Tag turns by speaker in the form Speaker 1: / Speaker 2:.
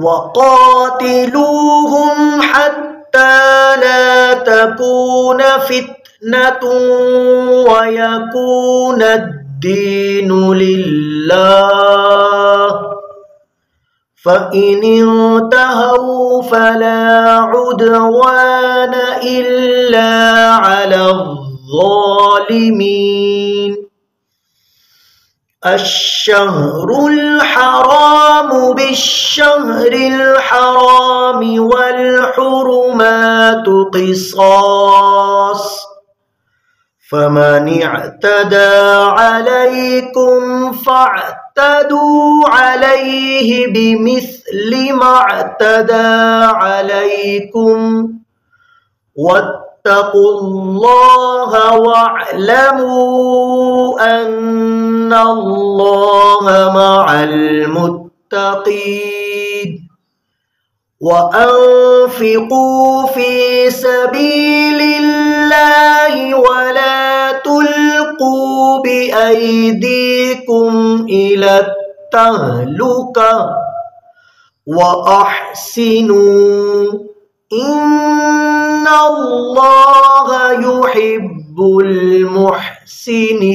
Speaker 1: وقاتلوهم حتى لا تكون فتنة ويكون الدين لله، فإن انتهوا فلا عدوان إلا على الظالمين. الشهر الحرام بالشهر الحرام والحرمات قصاص، فمن اعتدى عليكم فاعتدوا عليه بمثل ما اعتدى عليكم، واتقوا الله واعلموا أن الله مع المتقين. وأنفقوا في سبيل الله ولا تلقوا بأيديكم إلى التهلكة وأحسنوا إن الله يحب المحسنين.